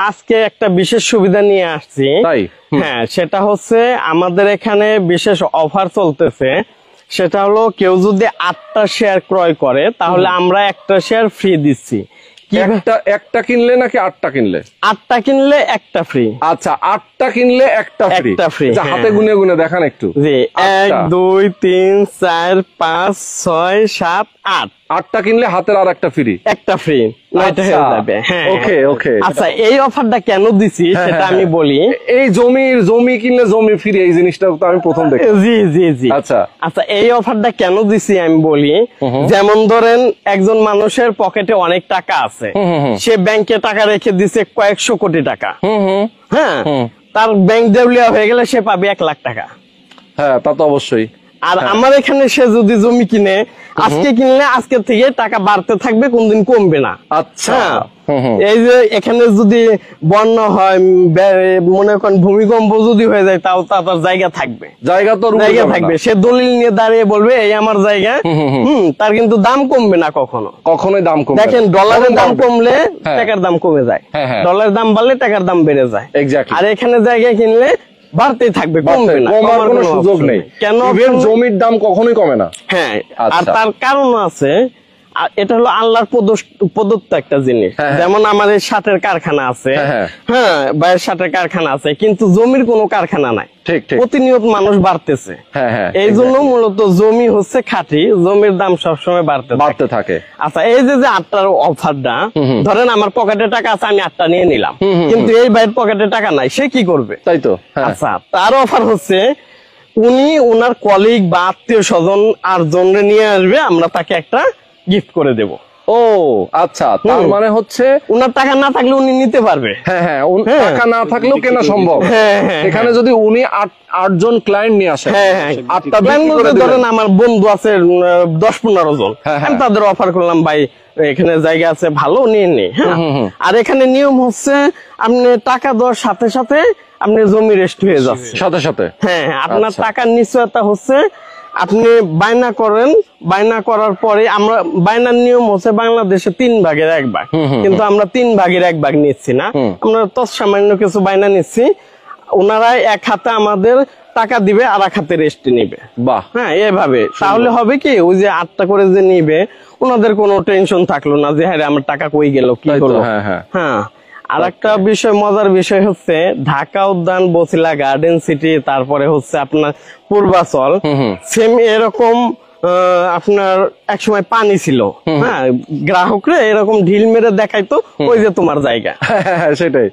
আজকে একটা বিশেষ সুবিধা নিয়ে আসছি। তাই? হ্যাঁ, সেটা হচ্ছে আমাদের এখানে বিশেষ অফার চলতেছে। সেটা হলো কেউ যদি 8টা শেয়ার ক্রয় করে তাহলে আমরা একটা শেয়ার ফ্রি দিচ্ছি। একটা কিনলে নাকি 8টা কিনলে? 8টা কিনলে একটা ফ্রি। আচ্ছা, 8টা কিনলে একটা ফ্রি। হাতে গুনে গুনে দেখান একটু। জি, 1 2 3 4 5 6 7 8। 8টা কিনলে হাতের আর একটা ফ্রি। একটা ফ্রি, 9টা হয়ে যাবে। হ্যাঁ, ওকে। আচ্ছা, এই অফারটা কেন দিছি সেটা আমি বলি। এই জমি কিনলে জমি ফ্রি, এই জিনিসটা তো আমি প্রথম দেখি। জি। আচ্ছা, এই অফারটা কেন দিছি আমি বলি। যেমন ধরেন একজন মানুষের পকেটে অনেক টাকা আছে, সে ব্যাংকে টাকা রেখে দিছে কয়েকশো কোটি টাকা। হ্যাঁ, তার ব্যাংক দেউলিয়া হয়ে গেলে সে পাবে 1 লাখ টাকা। হ্যাঁ, তা তো অবশ্যই। আর আমার এখানে সে যদি জমি কিনে, আজকে কিনলে আজকে থেকে টাকা বাড়তে থাকবে, কোনদিন কমবে না। আচ্ছা, এই যে এখানে যদি বন্যা হয়, মনে করেন ভূমিকম্প যদি হয়ে যায়, তাও তার জায়গা থাকবে, জায়গা থাকবে। সে দলিল নিয়ে দাঁড়িয়ে বলবে এই আমার জায়গা। তার কিন্তু দাম কমবে না, কখনোই দাম কমবে। দেখেন, ডলারের দাম কমলে টাকার দাম কমে যায়, ডলারের দাম বাড়লে টাকার দাম বেড়ে যায়। আর এখানে জায়গা কিনলে বাড়তেই থাকবে, কমবে না, কমার কোনো সুযোগ নেই। কেন? জমির দাম কখনোই কমে না। হ্যাঁ, আর তার কারণ আছে। এটা হলো আল্লাহর প্রদত্ত একটা জিনিস। যেমন আমার এই শার্টের কারখানা আছে, হ্যাঁ, বাইরের শার্টের কারখানা আছে, কিন্তু জমির কোনো কারখানা নাই। প্রতিনিয়ত মানুষ বাড়তেছে। এই জন্য মূলত জমি হচ্ছে খাঁটি, জমির দাম সবসময় বাড়তে থাকে। আচ্ছা, এই যে 8টার অফারটা, ধরেন আমার পকেটে টাকা আছে, আমি 8টা নিয়ে নিলাম, কিন্তু এই ভাইয়ের পকেটে টাকা নাই, সে কি করবে? তাই তো। আচ্ছা, তার অফার হচ্ছে উনি ওনার কলিগ বা আত্মীয় স্বজন আর জনরে নিয়ে আসবে, আমরা তাকে একটা গিফট করে দেব। ও আচ্ছা, তার মানে হচ্ছে উনার টাকা না থাকলে উনি নিতে পারবে। হ্যাঁ, টাকা না থাকলেও কেনা সম্ভব। এখানে যদি উনি 8 জন ক্লায়েন্ট নিয়ে আসেন, 8টা ধরেন আমার বন্ধু আছে 10-15 জন, আমি তাদের অফার করলাম, ভাই এখানে জায়গা আছে, ভালো নিয়ে নে। আর এখানে নিয়ম হচ্ছে আপনি টাকা দেওয়ার সাথে সাথে আপনি জমি রেস্ট হয়ে যাচ্ছে সাথে। হ্যাঁ, আপনার টাকার নিশ্চয়তা হচ্ছে আপনি বায়না করেন, বায়না করার পরে আমরা, বায়নার নিয়ম হচ্ছে বাংলাদেশে 3 ভাগের 1 ভাগ, কিন্তু আমরা 3 ভাগের 1 ভাগ নিচ্ছি না, আমরা তৎসামান্য কিছু বায়না নিচ্ছি। ওনারা এক হাতে আমাদের টাকা দিবে, আর এক হাতে রেস্ট নিবে। বাহ, হ্যাঁ, এভাবে তাহলে হবে কি, ওই যে 8টা করে যে নিবে, ওনাদের কোনো টেনশন থাকলো না যে হ্যাঁ আমার টাকা কই গেল, কি করলো। হ্যাঁ, আর একটা বিষয়, মজার বিষয় হচ্ছে ঢাকা উদ্যান, বছিলা গার্ডেন সিটি, তারপরে হচ্ছে আপনার পূর্বাচল, সেম এরকম আপনার একসময় পানি ছিল। হ্যাঁ, গ্রাহকরা এরকম ঢিল মেরে দেখাইতো ওই যে তোমার জায়গা, সেটাই।